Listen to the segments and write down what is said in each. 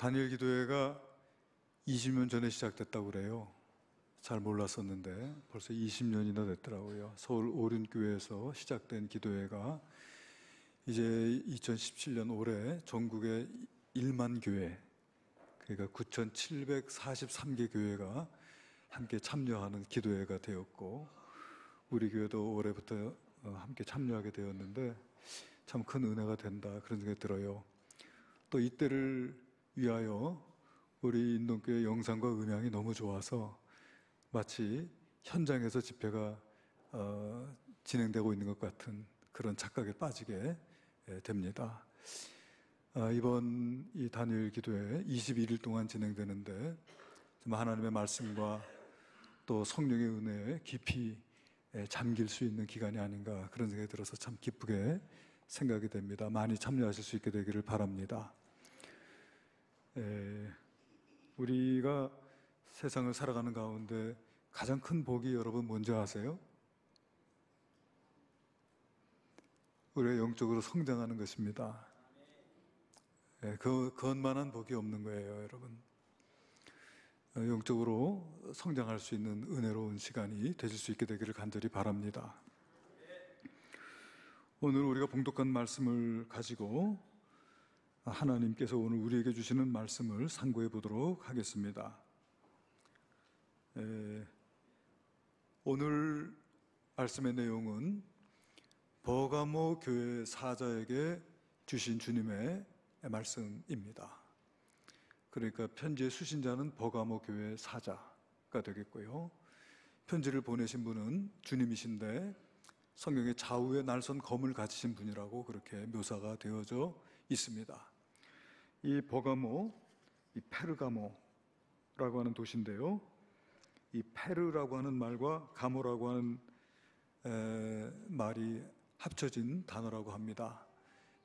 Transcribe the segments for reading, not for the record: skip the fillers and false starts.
단일 기도회가 20년 전에 시작됐다고 그래요. 잘 몰랐었는데 벌써 20년이나 됐더라고요. 서울 오륜교회에서 시작된 기도회가 이제 2017년 올해 전국의 1만 교회, 그러니까 9,743개 교회가 함께 참여하는 기도회가 되었고, 우리 교회도 올해부터 함께 참여하게 되었는데 참 큰 은혜가 된다, 그런 생각이 들어요. 또 이때를 위하여 우리 인동교회 영상과 음향이 너무 좋아서 마치 현장에서 집회가 진행되고 있는 것 같은 그런 착각에 빠지게 됩니다. 이번 이 단일 기도회 21일 동안 진행되는데 하나님의 말씀과 또 성령의 은혜에 깊이 잠길 수 있는 기간이 아닌가, 그런 생각이 들어서 참 기쁘게 생각이 됩니다. 많이 참여하실 수 있게 되기를 바랍니다. 우리가 세상을 살아가는 가운데 가장 큰 복이 여러분 뭔지 아세요? 우리가 영적으로 성장하는 것입니다. 그것만한 복이 없는 거예요, 여러분. 영적으로 성장할 수 있는 은혜로운 시간이 되실 수 있게 되기를 간절히 바랍니다. 오늘 우리가 봉독한 말씀을 가지고 하나님께서 오늘 우리에게 주시는 말씀을 상고해 보도록 하겠습니다. 오늘 말씀의 내용은 버가모 교회 사자에게 주신 주님의 말씀입니다. 그러니까 편지의 수신자는 버가모 교회 사자가 되겠고요. 편지를 보내신 분은 주님이신데 성경의 좌우에 날선 검을 가지신 분이라고 그렇게 묘사가 되어져 있습니다. 이 버가모, 이 페르가모라고 하는 도시인데요, 이 페르라고 하는 말과 가모라고 하는 말이 합쳐진 단어라고 합니다.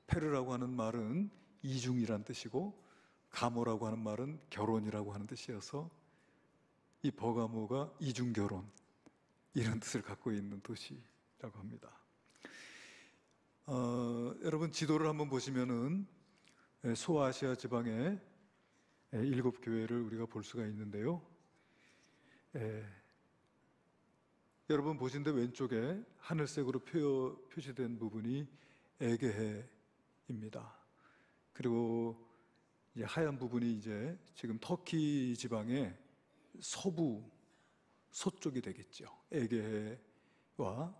페르라고 하는 말은 이중이란 뜻이고, 가모라고 하는 말은 결혼이라고 하는 뜻이어서 이 버가모가 이중결혼, 이런 뜻을 갖고 있는 도시라고 합니다. 여러분 지도를 한번 보시면은 소아시아 지방의 7교회를 우리가 볼 수가 있는데요, 여러분 보신데 왼쪽에 하늘색으로 표시된 부분이 에게해입니다. 그리고 이제 하얀 부분이 이제 지금 터키 지방의 서쪽이 되겠죠. 에게해와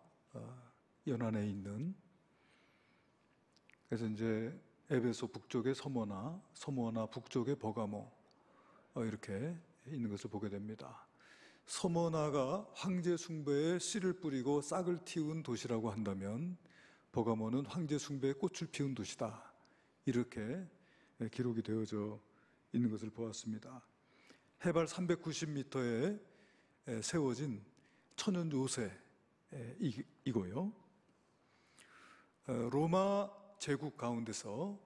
연안에 있는. 그래서 이제 에베소 북쪽의 서모나 북쪽의 버가모, 이렇게 있는 것을 보게 됩니다. 서모나가 황제 숭배에 씨를 뿌리고 싹을 틔운 도시라고 한다면 버가모는 황제 숭배에 꽃을 피운 도시다, 이렇게 기록이 되어져 있는 것을 보았습니다. 해발 390m에 세워진 천연 요새이고요, 로마 제국 가운데서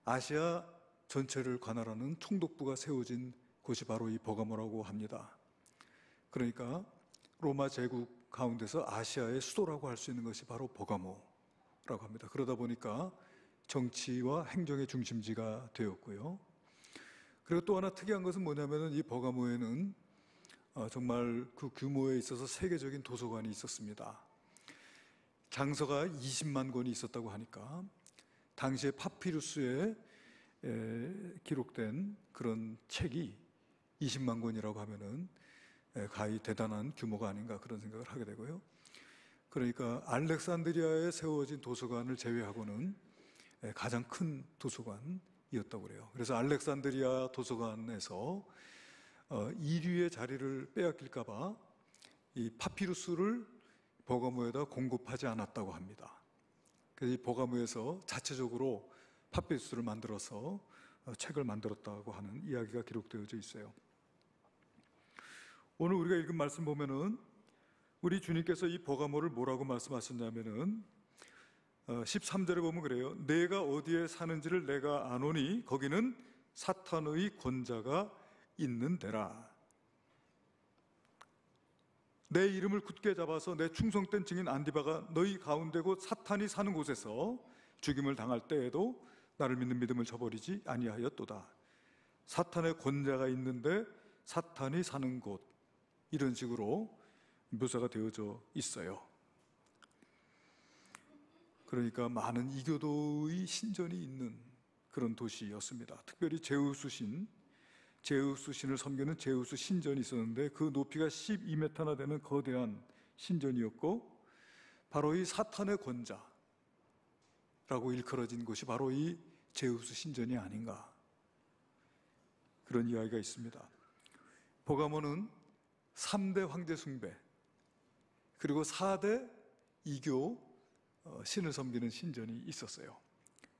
아시아 전체를 관할하는 총독부가 세워진 곳이 바로 이 버가모라고 합니다. 그러니까 로마 제국 가운데서 아시아의 수도라고 할 수 있는 것이 바로 버가모라고 합니다. 그러다 보니까 정치와 행정의 중심지가 되었고요. 그리고 또 하나 특이한 것은 뭐냐면은 이 버가모에는 정말 그 규모에 있어서 세계적인 도서관이 있었습니다. 장서가 20만 권이 있었다고 하니까 당시에 파피루스에 기록된 그런 책이 20만 권이라고 하면은 가히 대단한 규모가 아닌가, 그런 생각을 하게 되고요. 그러니까 알렉산드리아에 세워진 도서관을 제외하고는 가장 큰 도서관이었다고 그래요. 그래서 알렉산드리아 도서관에서 이류의 자리를 빼앗길까봐 이 파피루스를 버가모에다 공급하지 않았다고 합니다. 그래서 이 버가모에서 자체적으로 파피루스를 만들어서 책을 만들었다고 하는 이야기가 기록되어져 있어요. 오늘 우리가 읽은 말씀 보면은 우리 주님께서 이 버가모를 뭐라고 말씀하셨냐면은 13절에 보면 그래요. 내가 어디에 사는지를 내가 아노니 거기는 사탄의 권자가 있는 데라. 내 이름을 굳게 잡아서 내 충성된 증인 안디바가 너희 가운데 곧 사탄이 사는 곳에서 죽임을 당할 때에도 나를 믿는 믿음을 저버리지 아니하였도다. 사탄의 권자가 있는데 사탄이 사는 곳, 이런 식으로 묘사가 되어져 있어요. 그러니까 많은 이교도의 신전이 있는 그런 도시였습니다. 특별히 제우스 신을 섬기는 제우스 신전이 있었는데 그 높이가 12m나 되는 거대한 신전이었고, 바로 이 사탄의 권자라고 일컬어진 곳이 바로 이 제우스 신전이 아닌가, 그런 이야기가 있습니다. 버가모는 3대 황제 숭배, 그리고 4대 이교 신을 섬기는 신전이 있었어요.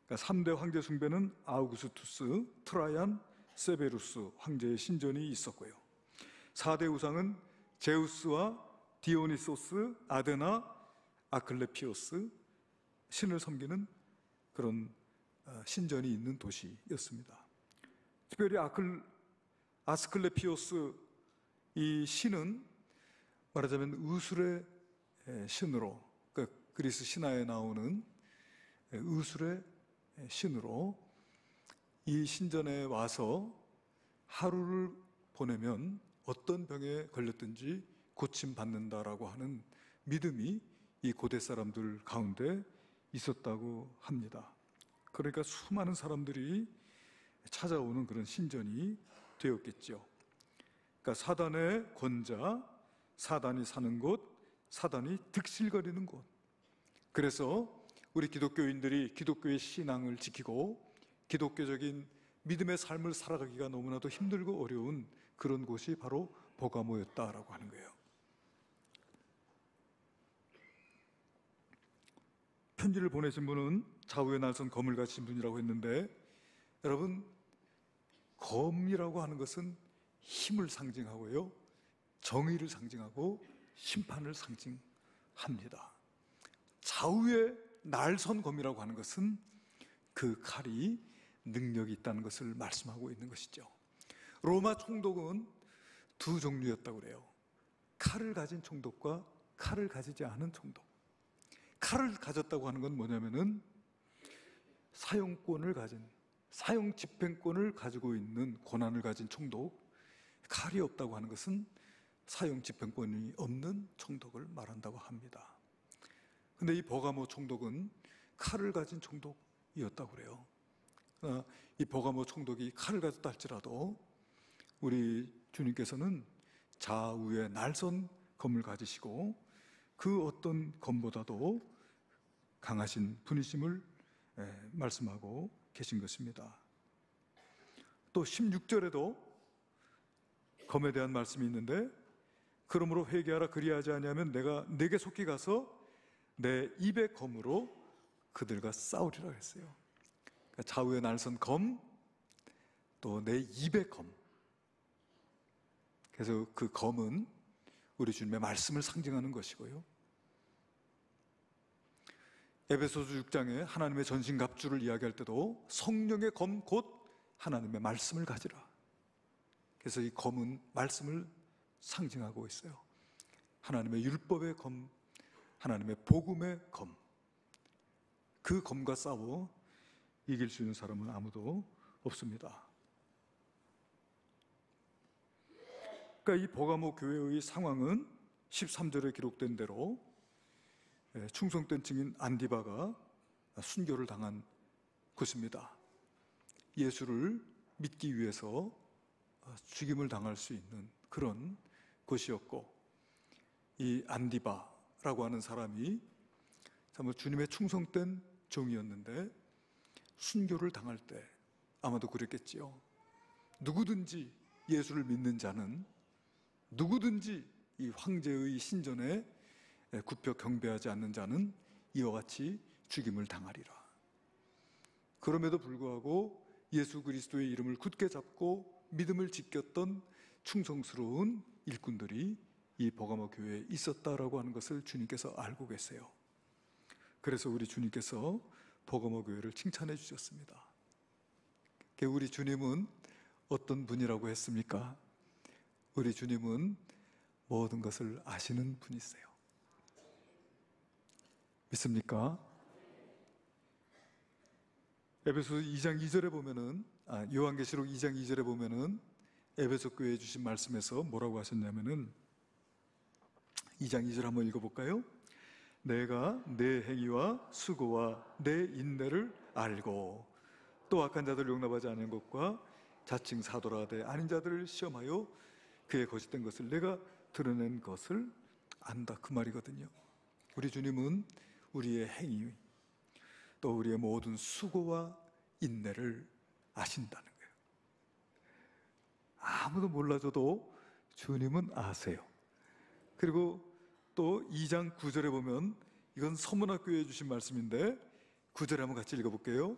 그러니까 3대 황제 숭배는 아우구스투스, 트라이안, 세베루스 황제의 신전이 있었고요. 4대 우상은 제우스와 디오니소스, 아데나, 아클레피오스 신을 섬기는 그런 신전이 있는 도시였습니다. 특별히 아스클레피오스 이 신은 말하자면 의술의 신으로, 그러니까 그리스 신화에 나오는 의술의 신으로 이 신전에 와서 하루를 보내면 어떤 병에 걸렸든지 고침받는다라고 하는 믿음이 이 고대 사람들 가운데 있었다고 합니다. 그러니까 수많은 사람들이 찾아오는 그런 신전이 되었겠죠. 그러니까 사단의 권자, 사단이 사는 곳, 사단이 득실거리는 곳. 그래서 우리 기독교인들이 기독교의 신앙을 지키고 기독교적인 믿음의 삶을 살아가기가 너무나도 힘들고 어려운 그런 곳이 바로 버가모였다라고 하는 거예요. 편지를 보내신 분은 좌우에 날선 검을 가진 분이라고 했는데, 여러분, 검이라고 하는 것은 힘을 상징하고요, 정의를 상징하고 심판을 상징합니다. 좌우에 날선 검이라고 하는 것은 그 칼이 능력이 있다는 것을 말씀하고 있는 것이죠. 로마 총독은 두 종류였다고 그래요. 칼을 가진 총독과 칼을 가지지 않은 총독. 칼을 가졌다고 하는 건 뭐냐면은 사용권을 가진, 사용 집행권을 가지고 있는 권한을 가진 총독. 칼이 없다고 하는 것은 사용 집행권이 없는 총독을 말한다고 합니다. 근데 이 버가모 총독은 칼을 가진 총독이었다고 그래요. 이 버가모 총독이 칼을 가졌다 할지라도 우리 주님께서는 좌우에 날선 검을 가지시고 그 어떤 검보다도 강하신 분이심을 말씀하고 계신 것입니다. 또 16절에도 검에 대한 말씀이 있는데, 그러므로 회개하라, 그리하지 아니하면 내가 내게 속히 가서 내 입의 검으로 그들과 싸우리라 했어요. 그러니까 좌우에 날선 검, 또 내 입의 검. 그래서 그 검은 우리 주님의 말씀을 상징하는 것이고요. 에베소서 6장에 하나님의 전신갑주를 이야기할 때도 성령의 검 곧 하나님의 말씀을 가지라. 그래서 이 검은 말씀을 상징하고 있어요. 하나님의 율법의 검, 하나님의 복음의 검. 그 검과 싸워 이길 수 있는 사람은 아무도 없습니다. 그러니까 이 버가모 교회의 상황은 13절에 기록된 대로 충성된 증인 안디바가 순교를 당한 곳입니다. 예수를 믿기 위해서 죽임을 당할 수 있는 그런 곳이었고, 이 안디바라고 하는 사람이 정말 주님의 충성된 종이었는데 순교를 당할 때 아마도 그랬겠지요. 누구든지 예수를 믿는 자는, 누구든지 이 황제의 신전에 굽혀 경배하지 않는 자는 이와 같이 죽임을 당하리라. 그럼에도 불구하고 예수 그리스도의 이름을 굳게 잡고 믿음을 지켰던 충성스러운 일꾼들이 이 버가모 교회에 있었다라고 하는 것을 주님께서 알고 계세요. 그래서 우리 주님께서 버가모 교회를 칭찬해 주셨습니다. 우리 주님은 어떤 분이라고 했습니까? 우리 주님은 모든 것을 아시는 분이세요. 믿습니까? 에베소 2장 2절에 보면은 요한계시록 2장 2절에 보면은 에베소 교회에 주신 말씀에서 뭐라고 하셨냐면은 2장 2절 한번 읽어볼까요? 내가 내 행위와 수고와 내 인내를 알고 또 악한 자들 용납하지 않은 것과 자칭 사도라되 아닌 자들을 시험하여 그의 거짓된 것을 내가 드러낸 것을 안다, 그 말이거든요. 우리 주님은 우리의 행위 또 우리의 모든 수고와 인내를 아신다는 거예요. 아무도 몰라줘도 주님은 아세요. 그리고 또 2장 9절에 보면, 이건 서문학교에 주신 말씀인데 9절에 한번 같이 읽어볼게요.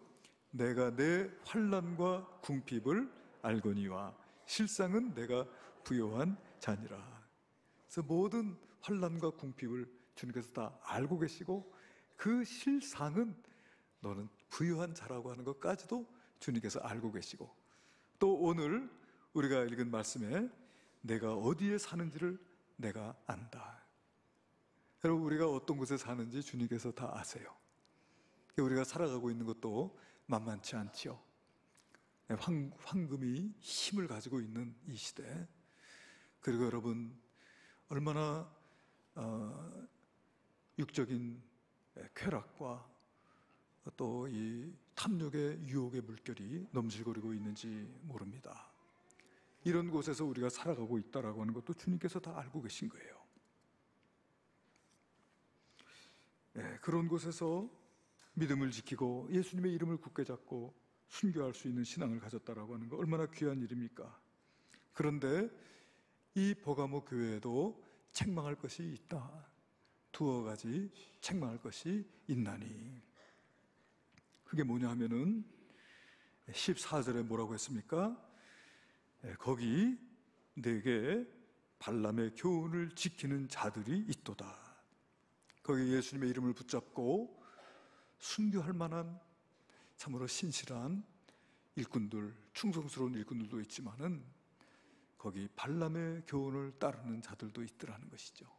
내가 내 환난과 궁핍을 알거니와 실상은 내가 부요한 자니라. 그래서 모든 환난과 궁핍을 주님께서 다 알고 계시고 그 실상은 너는 부유한 자라고 하는 것까지도 주님께서 알고 계시고, 또 오늘 우리가 읽은 말씀에 내가 어디에 사는지를 내가 안다. 여러분, 우리가 어떤 곳에 사는지 주님께서 다 아세요. 우리가 살아가고 있는 것도 만만치 않지요. 황금이 힘을 가지고 있는 이 시대, 그리고 여러분 얼마나 육적인 쾌락과 또 이 탐욕의 유혹의 물결이 넘실거리고 있는지 모릅니다. 이런 곳에서 우리가 살아가고 있다라고 하는 것도 주님께서 다 알고 계신 거예요. 그런 곳에서 믿음을 지키고 예수님의 이름을 굳게 잡고 순교할 수 있는 신앙을 가졌다라고 하는 거 얼마나 귀한 일입니까? 그런데 이 버가모 교회에도 책망할 것이 있다. 두어 가지 책망할 것이 있나니. 그게 뭐냐 하면은 14절에 뭐라고 했습니까? 거기 내게 발람의 교훈을 지키는 자들이 있도다. 거기 예수님의 이름을 붙잡고 순교할 만한 참으로 신실한 일꾼들, 충성스러운 일꾼들도 있지만은 거기 발람의 교훈을 따르는 자들도 있더라는 것이죠.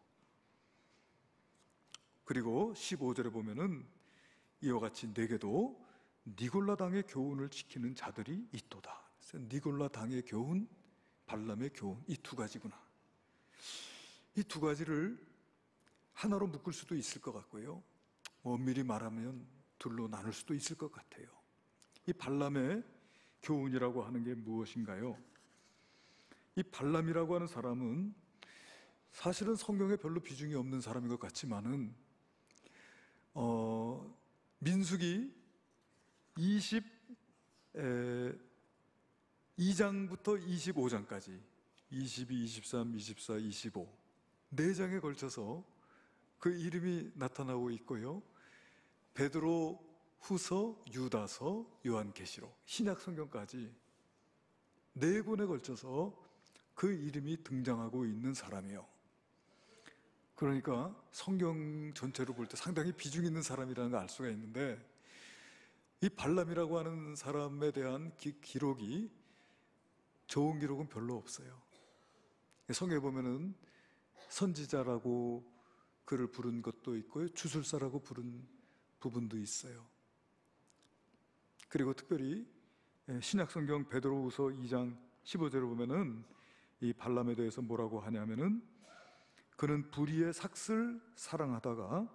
그리고 15절에 보면은 이와 같이 내게도 니골라 당의 교훈을 지키는 자들이 있도다. 그래서 니골라 당의 교훈, 발람의 교훈, 이 두 가지구나. 이 두 가지를 하나로 묶을 수도 있을 것 같고요, 엄밀히 말하면 둘로 나눌 수도 있을 것 같아요. 이 발람의 교훈이라고 하는 게 무엇인가요? 이 발람이라고 하는 사람은 사실은 성경에 별로 비중이 없는 사람인 것 같지만은 민수기 22장부터 25장까지 22, 23, 24, 25 4장에 걸쳐서 그 이름이 나타나고 있고요, 베드로 후서, 유다서, 요한계시록, 신약 성경까지 4권에 걸쳐서 그 이름이 등장하고 있는 사람이에요. 그러니까 성경 전체로 볼 때 상당히 비중 있는 사람이라는 걸 알 수가 있는데, 이 발람이라고 하는 사람에 대한 기록이 좋은 기록은 별로 없어요. 성경에 보면은 선지자라고 그를 부른 것도 있고요, 주술사라고 부른 부분도 있어요. 그리고 특별히 신약성경 베드로후서 2장 15절을 보면은 이 발람에 대해서 뭐라고 하냐면은 그는 불의의 삭슬 사랑하다가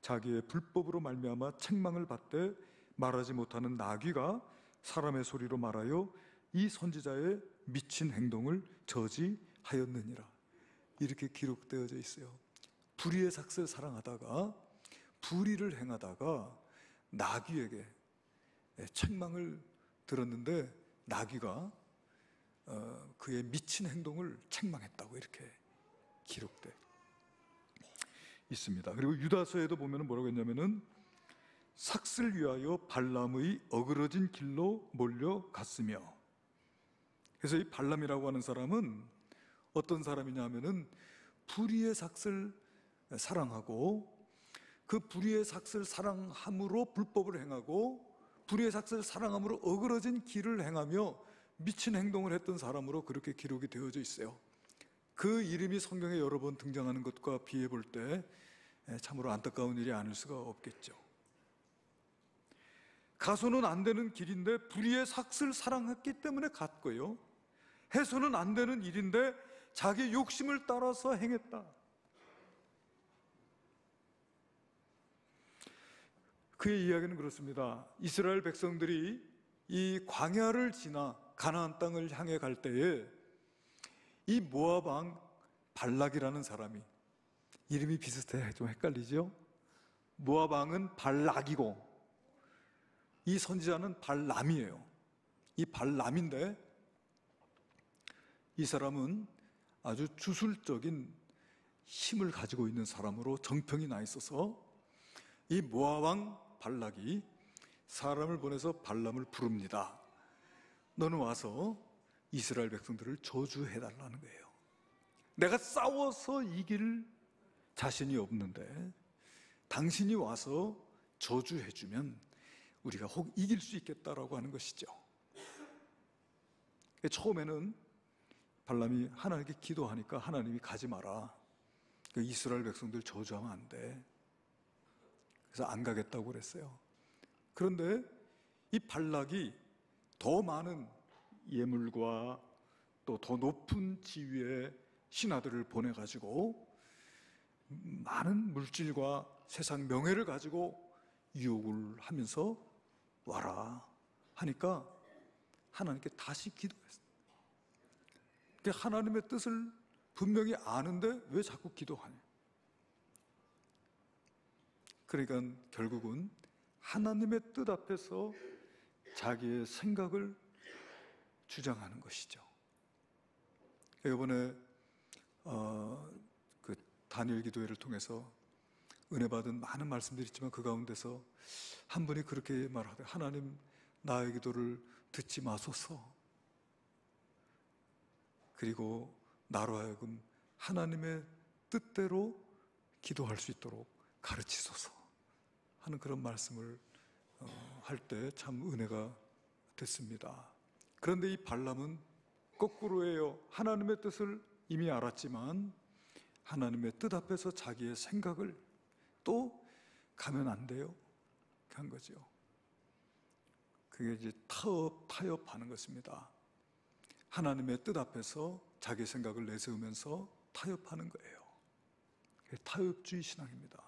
자기의 불법으로 말미암아 책망을 받되 말하지 못하는 나귀가 사람의 소리로 말하여 이 선지자의 미친 행동을 저지하였느니라. 이렇게 기록되어져 있어요. 불의의 삭슬 사랑하다가 불의를 행하다가 나귀에게 책망을 들었는데 나귀가 그의 미친 행동을 책망했다고 이렇게 기록돼 있습니다. 그리고 유다서에도 보면 뭐라고 했냐면은 삭슬 위하여 발람의 어그러진 길로 몰려갔으며, 그래서 이 발람이라고 하는 사람은 어떤 사람이냐 하면은 불의의 삭슬 사랑하고 그 불의의 삭슬 사랑함으로 불법을 행하고 불의의 삭슬 사랑함으로 어그러진 길을 행하며 미친 행동을 했던 사람으로 그렇게 기록이 되어져 있어요. 그 이름이 성경에 여러 번 등장하는 것과 비해 볼 때 참으로 안타까운 일이 아닐 수가 없겠죠. 가서는 안 되는 길인데 불의의 삭슬 사랑했기 때문에 갔고요. 해서는 안 되는 일인데 자기 욕심을 따라서 행했다. 그의 이야기는 그렇습니다. 이스라엘 백성들이 이 광야를 지나 가나안 땅을 향해 갈 때에 이 모압 왕 발락이라는 사람이, 이름이 비슷해 좀 헷갈리죠? 모압 왕은 발락이고 이 선지자는 발람이에요. 이 발람인데 이 사람은 아주 주술적인 힘을 가지고 있는 사람으로 정평이 나 있어서 이 모압 왕 발락이 사람을 보내서 발람을 부릅니다. 너는 와서 이스라엘 백성들을 저주해달라는 거예요. 내가 싸워서 이길 자신이 없는데 당신이 와서 저주해주면 우리가 혹 이길 수 있겠다라고 하는 것이죠. 처음에는 발람이 하나님께 기도하니까 하나님이 가지 마라. 이스라엘 백성들 저주하면 안 돼. 그래서 안 가겠다고 그랬어요. 그런데 이 발락이 더 많은 예물과 또 더 높은 지위의 신하들을 보내가지고 많은 물질과 세상 명예를 가지고 유혹을 하면서 와라 하니까 하나님께 다시 기도했어요. 하나님의 뜻을 분명히 아는데 왜 자꾸 기도하냐. 그러니까 결국은 하나님의 뜻 앞에서 자기의 생각을 주장하는 것이죠. 이번에 그 다니엘 기도회를 통해서 은혜 받은 많은 말씀들이 있지만 그 가운데서 한 분이 그렇게 말하되, 하나님 나의 기도를 듣지 마소서. 그리고 나로 하여금 하나님의 뜻대로 기도할 수 있도록 가르치소서 하는 그런 말씀을 할 때 참 은혜가 됐습니다. 그런데 이 발람은 거꾸로예요. 하나님의 뜻을 이미 알았지만 하나님의 뜻 앞에서 자기의 생각을 또 가면 안 돼요. 한 거죠. 그게 이제 타협하는 것입니다. 하나님의 뜻 앞에서 자기 생각을 내세우면서 타협하는 거예요. 그게 타협주의 신앙입니다.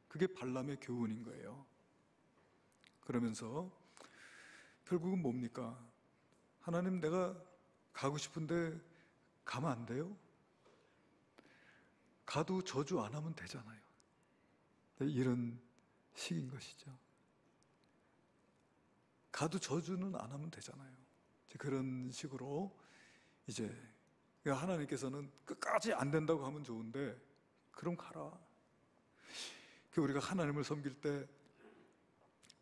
그게 발람의 교훈인 거예요. 그러면서 결국은 뭡니까? 하나님, 내가 가고 싶은데 가면 안 돼요? 가도 저주 안 하면 되잖아요. 이런 식인 것이죠. 가도 저주는 안 하면 되잖아요. 그런 식으로 이제 하나님께서는 끝까지 안 된다고 하면 좋은데 그럼 가라. 우리가 하나님을 섬길 때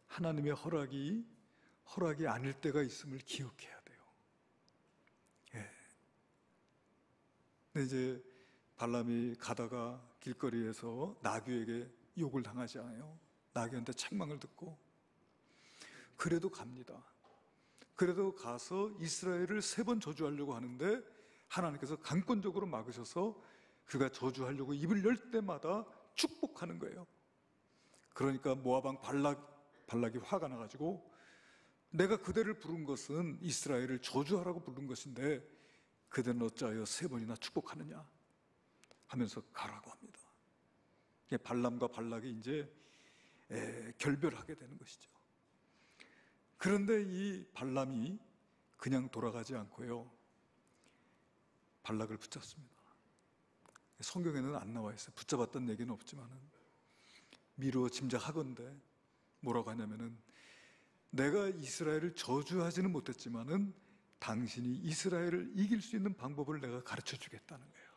하나님의 허락이 아닐 때가 있음을 기억해야 돼요. 예. 근데 이제 발람이 가다가 길거리에서 나귀에게 욕을 당하잖아요. 나귀한테 책망을 듣고 그래도 갑니다. 그래도 가서 이스라엘을 3번 저주하려고 하는데 하나님께서 강권적으로 막으셔서 그가 저주하려고 입을 열 때마다 축복하는 거예요. 그러니까 모압 왕 발락이 화가 나가지고, 내가 그대를 부른 것은 이스라엘을 저주하라고 부른 것인데 그대는 어찌하여 3번이나 축복하느냐 하면서 가라고 합니다. 발람과 발락이 이제 결별하게 되는 것이죠. 그런데 이 발람이 그냥 돌아가지 않고요, 발락을 붙잡습니다. 성경에는 안 나와 있어요. 붙잡았다는 얘기는 없지만은 미루어 짐작하건대 뭐라고 하냐면은, 내가 이스라엘을 저주하지는 못했지만은 당신이 이스라엘을 이길 수 있는 방법을 내가 가르쳐 주겠다는 거예요.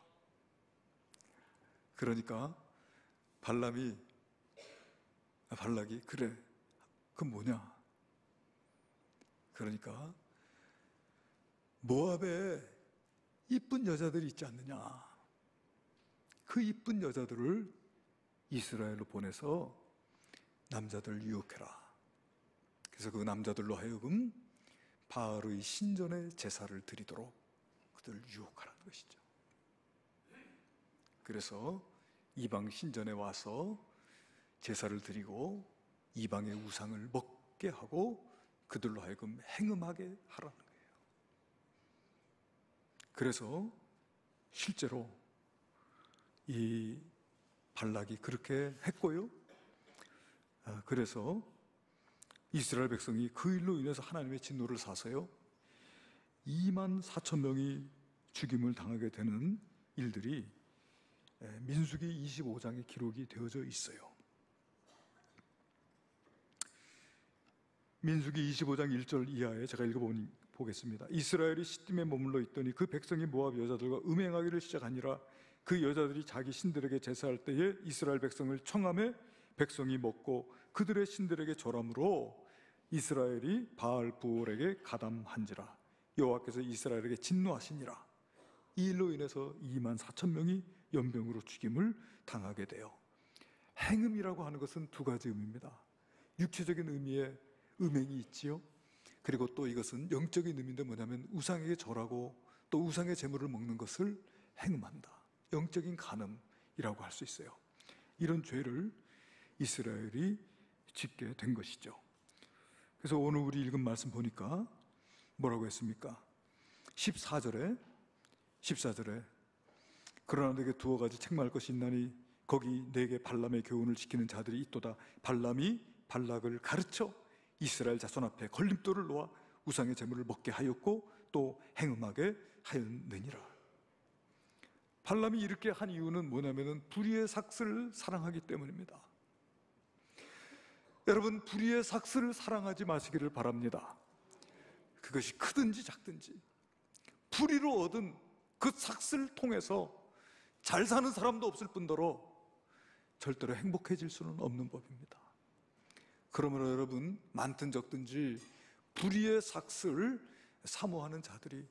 그러니까 발락이 그래, 그건 뭐냐? 그러니까 모압에 이쁜 여자들이 있지 않느냐? 그 이쁜 여자들을 이스라엘로 보내서 남자들을 유혹해라. 그래서 그 남자들로 하여금 바알의 신전에 제사를 드리도록 그들을 유혹하라는 것이죠. 그래서 이방 신전에 와서 제사를 드리고 이방의 우상을 먹게 믿게 하고 그들로 하여금 행음하게 하라는 거예요. 그래서 실제로 이 발락이 그렇게 했고요. 그래서 이스라엘 백성이 그 일로 인해서 하나님의 진노를 사서요 2만 4천 명이 죽임을 당하게 되는 일들이 민수기 25장에 기록이 되어져 있어요. 민수기 25장 1절 이하에 제가 읽어보겠습니다. 이스라엘이 시딤에 머물러 있더니 그 백성이 모압 여자들과 음행하기를 시작하니라. 그 여자들이 자기 신들에게 제사할 때에 이스라엘 백성을 청함에 백성이 먹고 그들의 신들에게 절함으로 이스라엘이 바알 부올에게 가담한지라. 여호와께서 이스라엘에게 진노하시니라. 이 일로 인해서 2만 4천 명이 연병으로 죽임을 당하게 돼요. 행음이라고 하는 것은 두 가지 의미입니다. 육체적인 의미의 음행이 있지요. 그리고 또 이것은 영적인 의미인데 뭐냐면 우상에게 절하고 또 우상의 제물을 먹는 것을 행음한다. 영적인 간음이라고 할 수 있어요. 이런 죄를 이스라엘이 짓게 된 것이죠. 그래서 오늘 우리 읽은 말씀 보니까 뭐라고 했습니까? 14절에 그러나 내게 두어 가지 책망할 것이 있나니 거기 내게 발람의 교훈을 지키는 자들이 있도다. 발람이 발락을 가르쳐 이스라엘 자손 앞에 걸림돌을 놓아 우상의 제물을 먹게 하였고 또 행음하게 하였느니라. 발람이 이렇게 한 이유는 뭐냐면은 불의의 삭스를 사랑하기 때문입니다. 여러분, 불의의 삭스를 사랑하지 마시기를 바랍니다. 그것이 크든지 작든지 불의로 얻은 그 삭스를 통해서 잘 사는 사람도 없을 뿐더러 절대로 행복해질 수는 없는 법입니다. 그러므로 여러분, 많든 적든지 불의의 삭스를 사모하는 자들이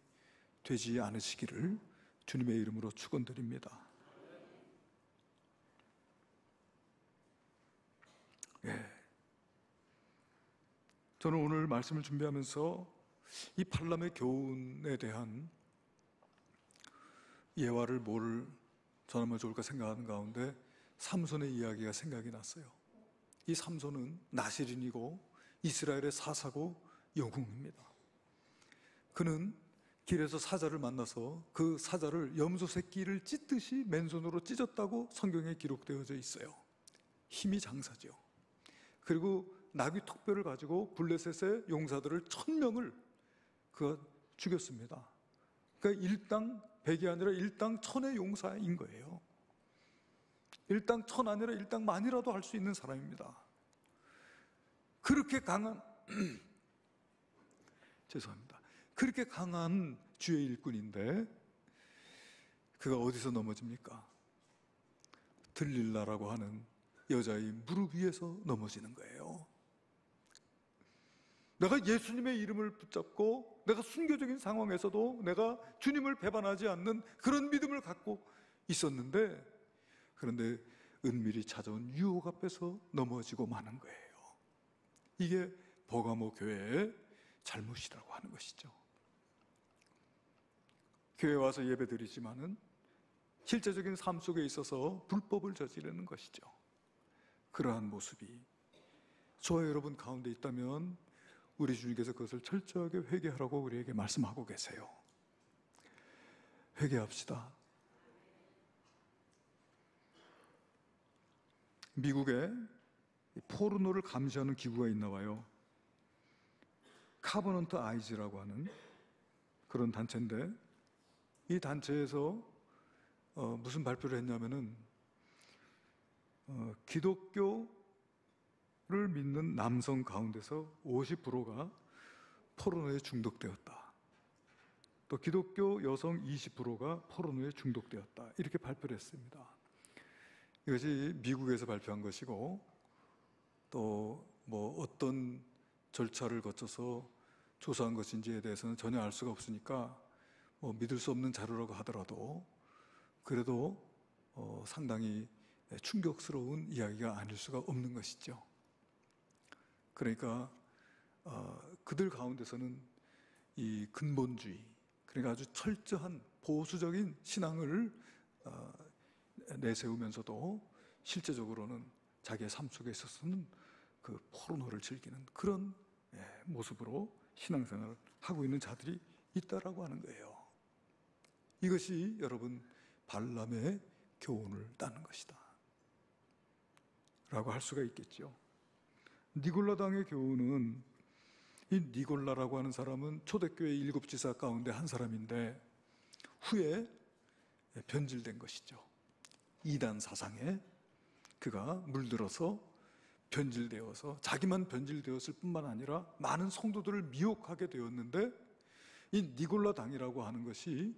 되지 않으시기를 주님의 이름으로 축원드립니다. 저는 오늘 말씀을 준비하면서 이 발람의 교훈에 대한 예화를 뭘 전하면 좋을까 생각하는 가운데 삼손의 이야기가 생각이 났어요. 이 삼손은 나실인이고 이스라엘의 사사고 영웅입니다. 그는 길에서 사자를 만나서 그 사자를 염소 새끼를 찢듯이 맨손으로 찢었다고 성경에 기록되어져 있어요. 힘이 장사죠. 그리고 나귀 턱뼈를 가지고 블레셋의 용사들을 1000명을 그가 죽였습니다. 그러니까 일당 100이 아니라 일당 1000의 용사인 거예요. 일당 1000 아니라 일당 10,000이라도 할 수 있는 사람입니다. 그렇게 강한 죄송합니다. 그렇게 강한 주의 일꾼인데 그가 어디서 넘어집니까? 들릴라라고 하는 여자의 무릎 위에서 넘어지는 거예요. 내가 예수님의 이름을 붙잡고 내가 순교적인 상황에서도 내가 주님을 배반하지 않는 그런 믿음을 갖고 있었는데, 그런데 은밀히 찾아온 유혹 앞에서 넘어지고 마는 거예요. 이게 버가모 교회의 잘못이라고 하는 것이죠. 교회 와서 예배 드리지만은 실제적인 삶 속에 있어서 불법을 저지르는 것이죠. 그러한 모습이 저와 여러분 가운데 있다면 우리 주님께서 그것을 철저하게 회개하라고 우리에게 말씀하고 계세요. 회개합시다. 미국에 포르노를 감시하는 기구가 있나 봐요. 카버넌트 아이즈라고 하는 그런 단체인데, 이 단체에서 무슨 발표를 했냐면은 기독교를 믿는 남성 가운데서 50%가 포르노에 중독되었다. 또 기독교 여성 20%가 포르노에 중독되었다. 이렇게 발표를 했습니다. 이것이 미국에서 발표한 것이고, 또 뭐 어떤 절차를 거쳐서 조사한 것인지에 대해서는 전혀 알 수가 없으니까 뭐 믿을 수 없는 자료라고 하더라도 그래도 상당히 충격스러운 이야기가 아닐 수가 없는 것이죠. 그러니까 그들 가운데서는 이 근본주의, 그러니까 아주 철저한 보수적인 신앙을 내세우면서도 실제적으로는 자기의 삶 속에 있어서는 그 포르노를 즐기는 그런 모습으로 신앙생활을 하고 있는 자들이 있다라고 하는 거예요. 이것이 여러분 발람의 교훈을 따는 것이다 라고 할 수가 있겠죠. 니골라당의 교훈은, 이 니골라라고 하는 사람은 초대교회 7지사 가운데 한 사람인데 후에 변질된 것이죠. 이단 사상에 그가 물들어서 변질되어서 자기만 변질되었을 뿐만 아니라 많은 성도들을 미혹하게 되었는데, 이 니골라당이라고 하는 것이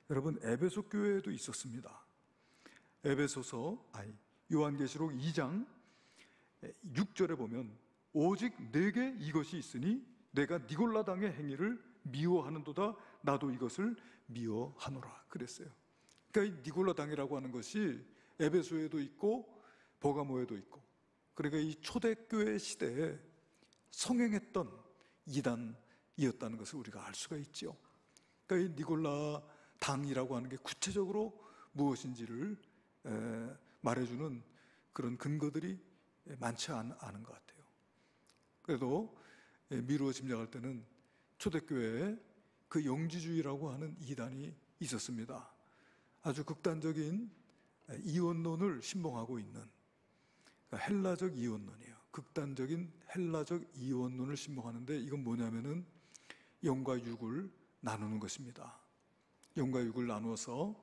여러분 에베소 교회에도 있었습니다. 요한계시록 2장 6절에 보면 오직 내게 이것이 있으니 내가 니골라당의 행위를 미워하는도다. 나도 이것을 미워하노라 그랬어요. 그러니까 이 니골라당이라고 하는 것이 에베소에도 있고 버가모에도 있고, 그러니까 이 초대교회 시대에 성행했던 이단이었다는 것을 우리가 알 수가 있죠. 그러니까 이 니골라당이라고 하는 게 구체적으로 무엇인지를 말해주는 그런 근거들이 많지 않은 것 같아요. 그래도 미루어 짐작할 때는 초대교회에 그 영지주의라고 하는 이단이 있었습니다. 아주 극단적인 이원론을 신봉하고 있는, 그러니까 헬라적 이원론이에요. 극단적인 헬라적 이원론을 신봉하는데, 이건 뭐냐면은 영과 육을 나누는 것입니다. 영과 육을 나누어서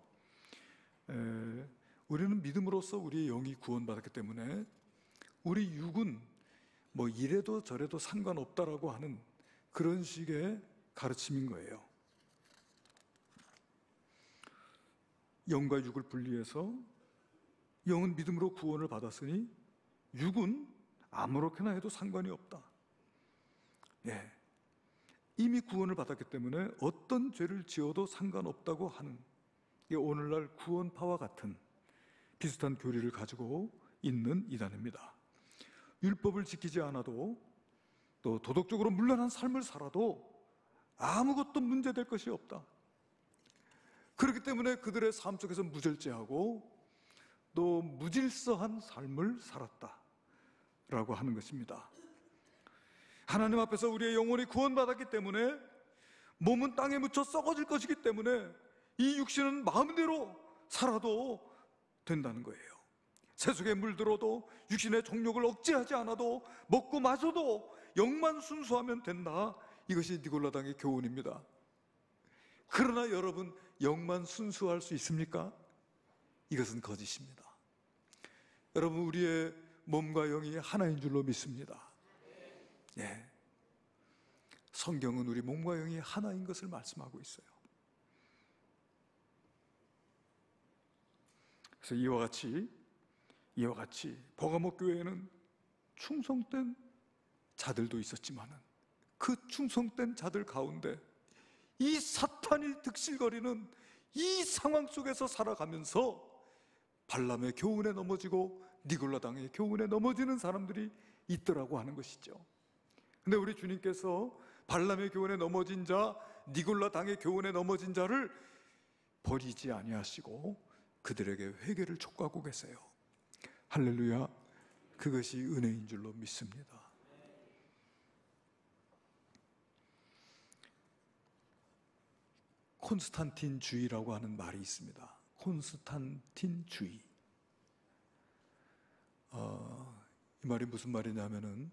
우리는 믿음으로써 우리의 영이 구원받았기 때문에 우리 육은 뭐 이래도 저래도 상관없다라고 하는 그런 식의 가르침인 거예요. 영과 육을 분리해서 영은 믿음으로 구원을 받았으니 육은 아무렇게나 해도 상관이 없다. 이미 구원을 받았기 때문에 어떤 죄를 지어도 상관없다고 하는, 이게 오늘날 구원파와 같은 비슷한 교리를 가지고 있는 이단입니다. 율법을 지키지 않아도, 또 도덕적으로 문란한 삶을 살아도 아무것도 문제될 것이 없다. 그렇기 때문에 그들의 삶 속에서 무절제하고 또 무질서한 삶을 살았다라고 하는 것입니다. 하나님 앞에서 우리의 영혼이 구원받았기 때문에 몸은 땅에 묻혀 썩어질 것이기 때문에 이 육신은 마음대로 살아도 된다는 거예요. 세속에 물들어도 육신의 정욕을 억제하지 않아도 먹고 마셔도 영만 순수하면 된다. 이것이 니골라당의 교훈입니다. 그러나 여러분, 영만 순수할 수 있습니까? 이것은 거짓입니다. 여러분, 우리의 몸과 영이 하나인 줄로 믿습니다. 성경은 우리 몸과 영이 하나인 것을 말씀하고 있어요. 그래서 이와 같이 버가모 교회에는 충성된 자들도 있었지만 그 충성된 자들 가운데 이 사탄이 득실거리는 이 상황 속에서 살아가면서 발람의 교훈에 넘어지고 니골라당의 교훈에 넘어지는 사람들이 있더라고 하는 것이죠. 근데 우리 주님께서 발람의 교훈에 넘어진 자, 니골라당의 교훈에 넘어진 자를 버리지 아니하시고 그들에게 회개를 촉구하고 계세요. 할렐루야. 그것이 은혜인 줄로 믿습니다. 콘스탄틴주의라고 하는 말이 있습니다. 콘스탄틴주의. 이 말이 무슨 말이냐면은,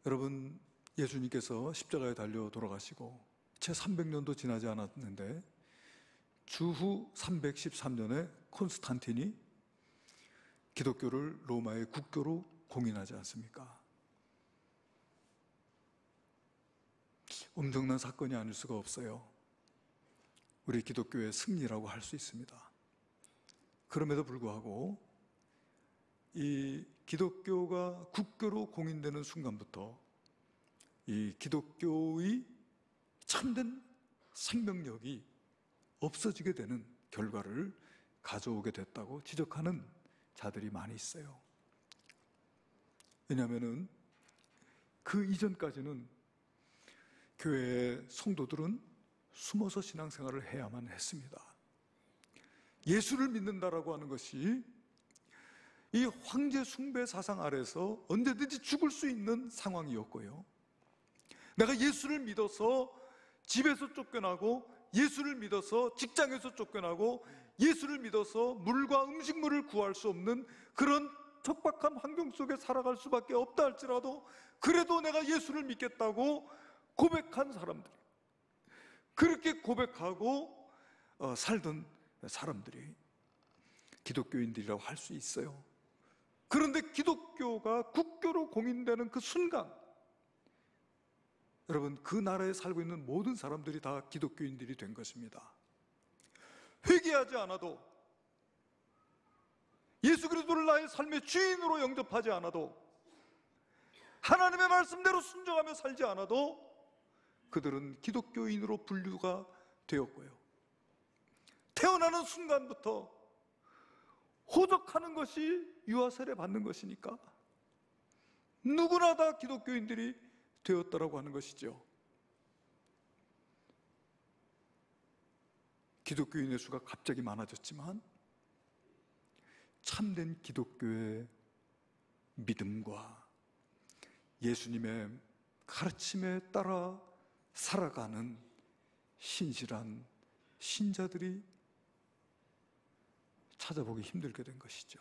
여러분, 예수님께서 십자가에 달려 돌아가시고 채 300년도 지나지 않았는데 주후 313년에 콘스탄틴이 기독교를 로마의 국교로 공인하지 않습니까? 엄청난 사건이 아닐 수가 없어요. 우리 기독교의 승리라고 할 수 있습니다. 그럼에도 불구하고 이 기독교가 국교로 공인되는 순간부터 이 기독교의 참된 생명력이 없어지게 되는 결과를 가져오게 됐다고 지적하는 자들이 많이 있어요. 왜냐하면은 그 이전까지는 교회의 성도들은 숨어서 신앙생활을 해야만 했습니다. 예수를 믿는다라고 하는 것이 이 황제 숭배 사상 아래서 언제든지 죽을 수 있는 상황이었고요. 내가 예수를 믿어서 집에서 쫓겨나고, 예수를 믿어서 직장에서 쫓겨나고, 예수를 믿어서 물과 음식물을 구할 수 없는 그런 척박한 환경 속에 살아갈 수밖에 없다 할지라도, 그래도 내가 예수를 믿겠다고 고백한 사람들, 그렇게 고백하고 살던 사람들이 기독교인들이라고 할 수 있어요. 그런데 기독교가 국교로 공인되는 그 순간, 여러분, 그 나라에 살고 있는 모든 사람들이 다 기독교인들이 된 것입니다. 회개하지 않아도, 예수 그리스도를 나의 삶의 주인으로 영접하지 않아도, 하나님의 말씀대로 순종하며 살지 않아도 그들은 기독교인으로 분류가 되었고요. 태어나는 순간부터 호적하는 것이 유아세례 받는 것이니까 누구나 다 기독교인들이 되었다라고 하는 것이죠. 기독교인의 수가 갑자기 많아졌지만 참된 기독교의 믿음과 예수님의 가르침에 따라 살아가는 신실한 신자들이 찾아보기 힘들게 된 것이죠.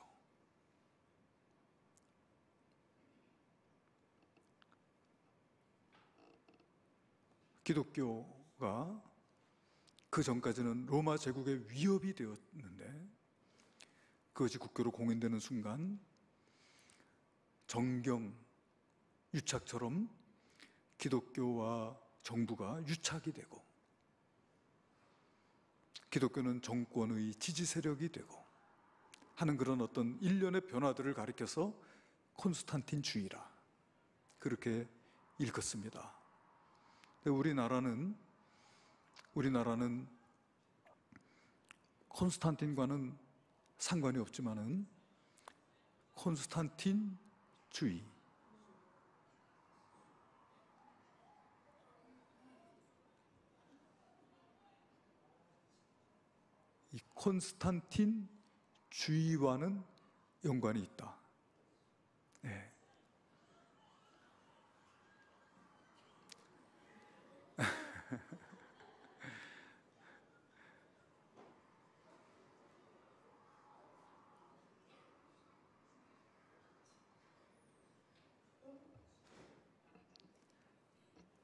기독교가 그 전까지는 로마 제국의 위협이 되었는데, 그것이 국교로 공인되는 순간 정경, 유착처럼 기독교와 정부가 유착이 되고, 기독교는 정권의 지지 세력이 되고 하는 그런 어떤 일련의 변화들을 가리켜서 콘스탄틴주의라 그렇게 읽었습니다. 우리나라는 콘스탄틴과는 상관이 없지만은 콘스탄틴주의, 이 콘스탄틴주의와는 연관이 있다. 네.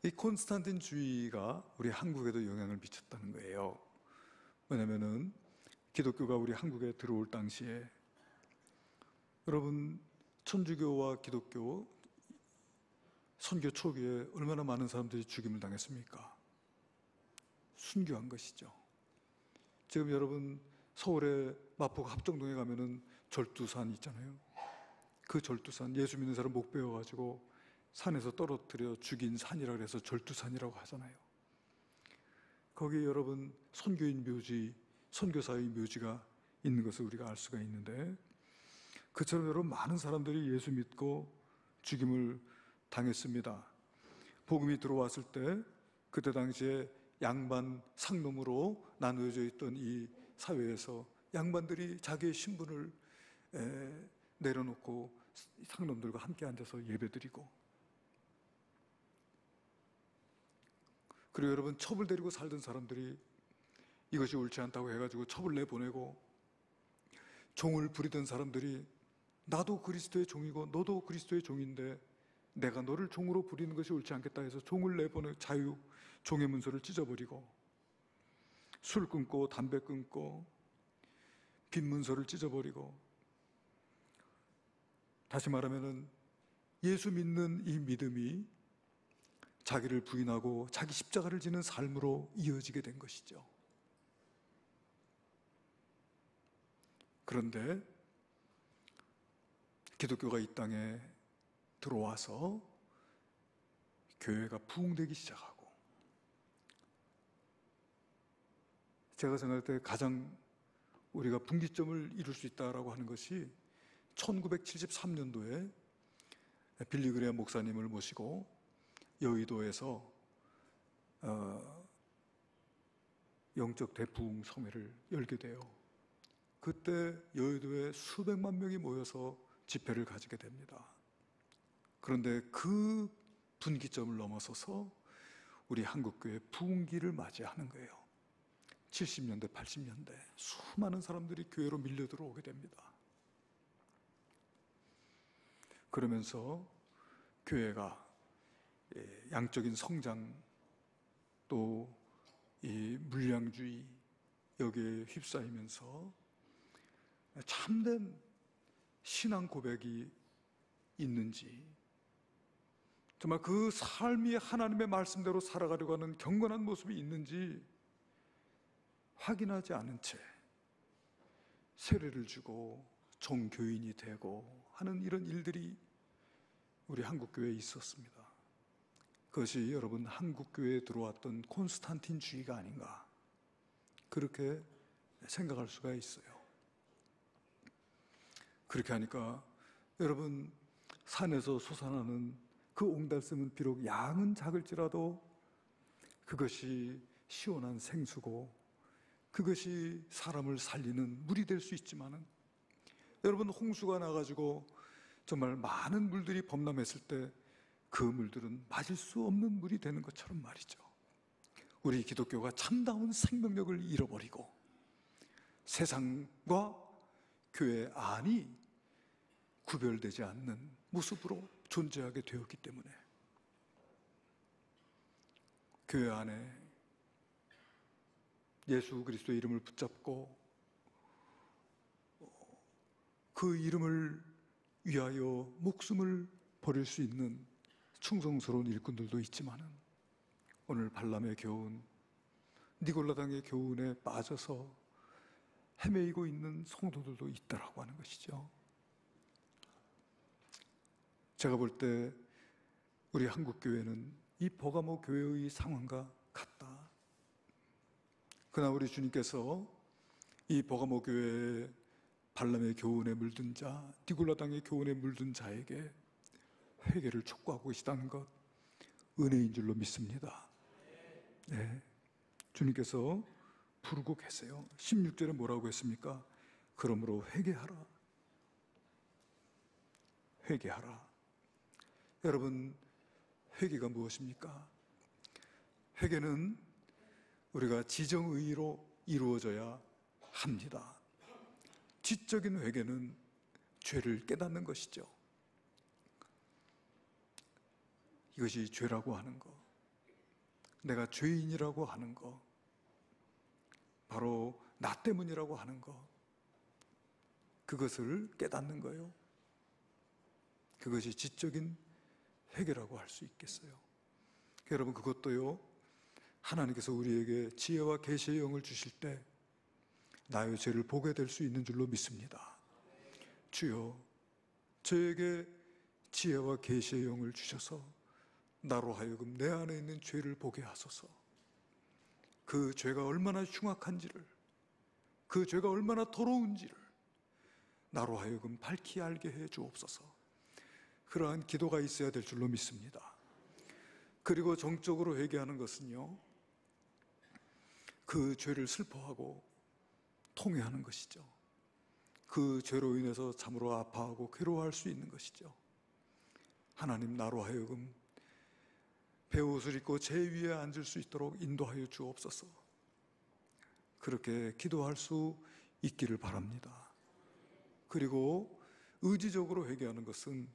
이 콘스탄틴주의가 우리 한국에도 영향을 미쳤다는 거예요. 왜냐면은 기독교가 우리 한국에 들어올 당시에, 여러분, 천주교와 기독교 선교 초기에 얼마나 많은 사람들이 죽임을 당했습니까? 순교한 것이죠. 지금 여러분 서울의 마포 합정동에 가면은 절두산 있잖아요. 그 절두산, 예수 믿는 사람 목 베어가지고 산에서 떨어뜨려 죽인 산이라고 해서 절두산이라고 하잖아요. 거기 여러분 선교인 묘지, 선교사의 묘지가 있는 것을 우리가 알 수가 있는데, 그처럼 여러분 많은 사람들이 예수 믿고 죽임을 당했습니다. 복음이 들어왔을 때, 그때 당시에 양반 상놈으로 나누어져 있던 이 사회에서 양반들이 자기의 신분을 내려놓고 상놈들과 함께 앉아서 예배드리고, 그리고 여러분 첩을 데리고 살던 사람들이 이것이 옳지 않다고 해가지고 첩을 내보내고, 종을 부리던 사람들이 나도 그리스도의 종이고 너도 그리스도의 종인데 내가 너를 종으로 부리는 것이 옳지 않겠다 해서 종을 내보내 자유 종의 문서를 찢어버리고, 술 끊고 담배 끊고 빈 문서를 찢어버리고, 다시 말하면은 예수 믿는 이 믿음이 자기를 부인하고 자기 십자가를 지는 삶으로 이어지게 된 것이죠. 그런데 기독교가 이 땅에 들어와서 교회가 부흥되기 시작하고, 제가 생각할 때 가장 우리가 분기점을 이룰 수 있다라고 하는 것이 1973년도에 빌리 그레이엄 목사님을 모시고 여의도에서 영적 대부흥 성회를 열게 돼요. 그때 여의도에 수백만 명이 모여서 집회를 가지게 됩니다. 그런데 그 분기점을 넘어서서 우리 한국교회 부흥기를 맞이하는 거예요. 70년대, 80년대 수많은 사람들이 교회로 밀려 들어오게 됩니다. 그러면서 교회가 양적인 성장, 또 이 물량주의 여기에 휩싸이면서 참된 신앙 고백이 있는지, 정말 그 삶이 하나님의 말씀대로 살아가려고 하는 경건한 모습이 있는지 확인하지 않은 채 세례를 주고 종교인이 되고 하는 이런 일들이 우리 한국교회에 있었습니다. 그것이 여러분 한국교회에 들어왔던 콘스탄틴주의가 아닌가, 그렇게 생각할 수가 있어요. 그렇게 하니까 여러분, 산에서 솟아나는 그 옹달샘은 비록 양은 작을지라도 그것이 시원한 생수고 그것이 사람을 살리는 물이 될 수 있지만은, 여러분 홍수가 나가지고 정말 많은 물들이 범람했을 때 그 물들은 마실 수 없는 물이 되는 것처럼 말이죠. 우리 기독교가 참다운 생명력을 잃어버리고 세상과 교회 안이 구별되지 않는 모습으로 존재하게 되었기 때문에, 교회 안에 예수 그리스도의 이름을 붙잡고 그 이름을 위하여 목숨을 버릴 수 있는 충성스러운 일꾼들도 있지만은, 오늘 발람의 교훈, 니골라당의 교훈에 빠져서 헤매이고 있는 성도들도 있다라고 하는 것이죠. 제가 볼 때 우리 한국교회는 이 버가모 교회의 상황과 같다. 그러나 우리 주님께서 이 버가모 교회의 발람의 교훈에 물든 자, 니골라당의 교훈에 물든 자에게 회개를 촉구하고 계시다는 것, 은혜인 줄로 믿습니다. 네, 주님께서 부르고 계세요. 16절에 뭐라고 했습니까? 그러므로 회개하라. 회개하라. 여러분, 회개가 무엇입니까? 회개는 우리가 지정의로 이루어져야 합니다. 지적인 회개는 죄를 깨닫는 것이죠. 이것이 죄라고 하는 것, 내가 죄인이라고 하는 것, 바로 나 때문이라고 하는 것, 그것을 깨닫는 거예요. 그것이 지적인 회개라고 할 수 있겠어요. 여러분, 그것도요, 하나님께서 우리에게 지혜와 계시의 영을 주실 때 나의 죄를 보게 될 수 있는 줄로 믿습니다. 주여, 저에게 지혜와 계시의 영을 주셔서 나로 하여금 내 안에 있는 죄를 보게 하소서. 그 죄가 얼마나 흉악한지를, 그 죄가 얼마나 더러운지를 나로 하여금 밝히 알게 해 주옵소서. 그러한 기도가 있어야 될 줄로 믿습니다. 그리고 정적으로 회개하는 것은요, 그 죄를 슬퍼하고 통회하는 것이죠. 그 죄로 인해서 참으로 아파하고 괴로워할 수 있는 것이죠. 하나님, 나로 하여금 베옷을 입고 제 위에 앉을 수 있도록 인도하여 주옵소서. 그렇게 기도할 수 있기를 바랍니다. 그리고 의지적으로 회개하는 것은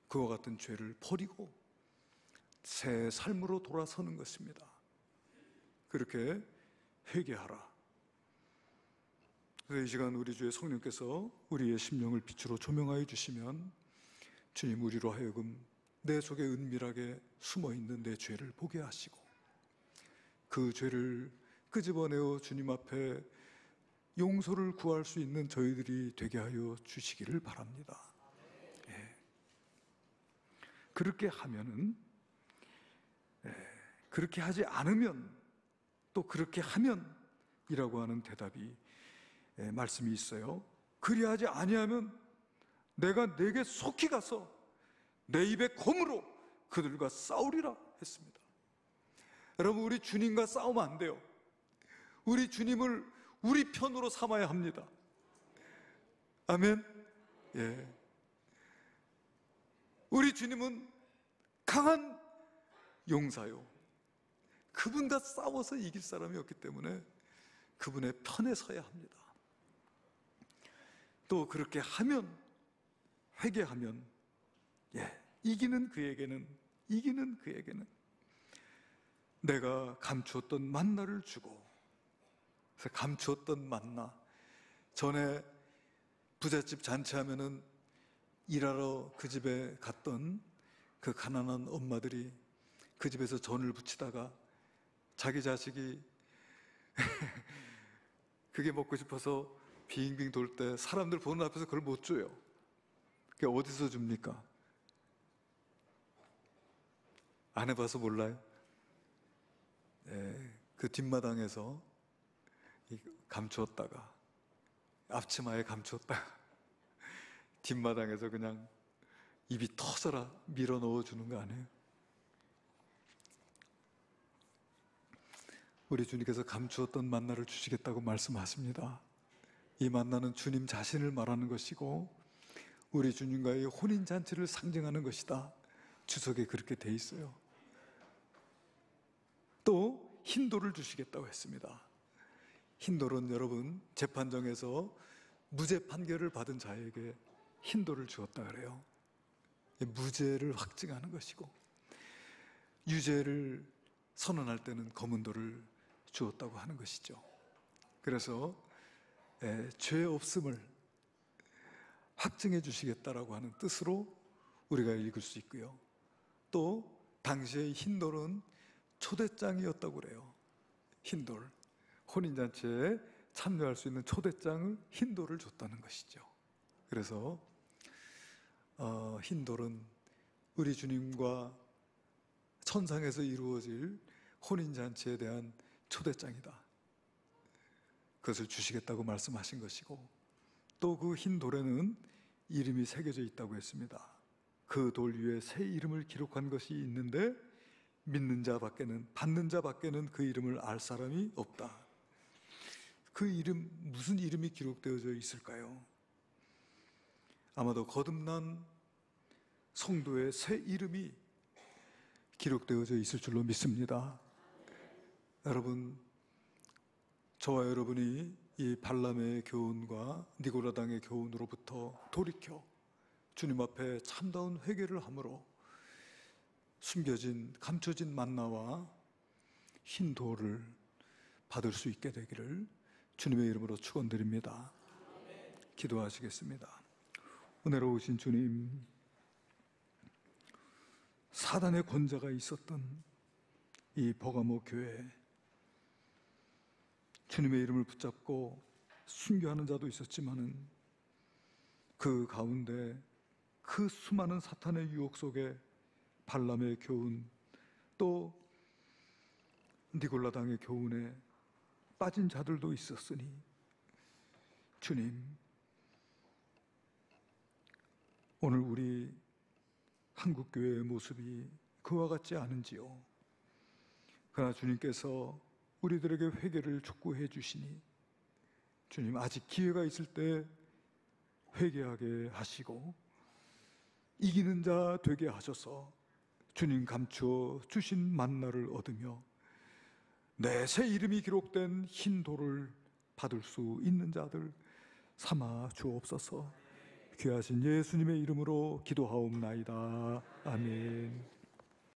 그와 같은 죄를 버리고 새 삶으로 돌아서는 것입니다. 그렇게 회개하라. 그래서 이 시간 우리 주의 성령께서 우리의 심령을 빛으로 조명하여 주시면, 주님, 우리로 하여금 내 속에 은밀하게 숨어있는 내 죄를 보게 하시고 그 죄를 끄집어내어 주님 앞에 용서를 구할 수 있는 저희들이 되게 하여 주시기를 바랍니다. 예. 그렇게 하면은, 그렇게 하지 않으면, 또 그렇게 하면 이라고 하는 대답이, 말씀이 있어요. 그리하지 아니하면 내가 내게 속히 가서 내 입에 검으로 그들과 싸우리라 했습니다. 여러분, 우리 주님과 싸우면 안 돼요. 우리 주님을 우리 편으로 삼아야 합니다. 아멘. 예. 우리 주님은 강한 용사요. 그분과 싸워서 이길 사람이 없기 때문에 그분의 편에 서야 합니다. 또 그렇게 하면, 회개하면, 이기는 그에게는 내가 감추었던 만나를 주고, 그래서 감추었던 만나, 전에 부잣집 잔치하면은 일하러 그 집에 갔던 그 가난한 엄마들이 그 집에서 전을 부치다가 자기 자식이 그게 먹고 싶어서 빙빙 돌 때 사람들 보는 앞에서 그걸 못 줘요. 그게 어디서 줍니까? 안 해봐서 몰라요? 그 뒷마당에서 감추었다가, 앞치마에 감추었다가 뒷마당에서 그냥 입이 터져라 밀어 넣어주는 거 아니에요? 우리 주님께서 감추었던 만나를 주시겠다고 말씀하십니다. 이 만나는 주님 자신을 말하는 것이고 우리 주님과의 혼인잔치를 상징하는 것이다. 주석에 그렇게 돼 있어요. 또 흰돌을 주시겠다고 했습니다. 흰돌은 여러분, 재판정에서 무죄 판결을 받은 자에게 흰돌을 주었다 그래요. 무죄를 확증하는 것이고, 유죄를 선언할 때는 검은 돌을 주었다고 하는 것이죠. 그래서 죄 없음을 확증해 주시겠다라고 하는 뜻으로 우리가 읽을 수 있고요. 또 당시의 흰돌은 초대장이었다고 그래요. 흰돌, 혼인잔치에 참여할 수 있는 초대장을 흰돌을 줬다는 것이죠. 그래서 흰돌은 우리 주님과 천상에서 이루어질 혼인잔치에 대한 초대장이다. 그것을 주시겠다고 말씀하신 것이고, 또 그 흰 돌에는 이름이 새겨져 있다고 했습니다. 그 돌 위에 새 이름을 기록한 것이 있는데 믿는 자 밖에는, 받는 자 밖에는 그 이름을 알 사람이 없다. 그 이름, 무슨 이름이 기록되어져 있을까요? 아마도 거듭난 성도의 새 이름이 기록되어져 있을 줄로 믿습니다. 여러분, 저와 여러분이 이 발람의 교훈과 니고라당의 교훈으로부터 돌이켜 주님 앞에 참다운 회개를 함으로 숨겨진, 감춰진 만나와 흰 돌을 받을 수 있게 되기를 주님의 이름으로 축원드립니다. 기도하시겠습니다. 은혜로우신 주님, 사단의 권자가 있었던 이 버가모 교회, 주님의 이름을 붙잡고 순교하는 자도 있었지만은 그 가운데 그 수많은 사탄의 유혹 속에 발람의 교훈, 또 니골라당의 교훈에 빠진 자들도 있었으니 주님, 오늘 우리 한국교회의 모습이 그와 같지 않은지요. 그러나 주님께서 우리들에게 회개를 촉구해 주시니 주님, 아직 기회가 있을 때 회개하게 하시고 이기는 자 되게 하셔서 주님 감추어 주신 만나를 얻으며 내 새 이름이 기록된 흰 돌을 받을 수 있는 자들 삼아 주옵소서. 귀하신 예수님의 이름으로 기도하옵나이다. 아멘.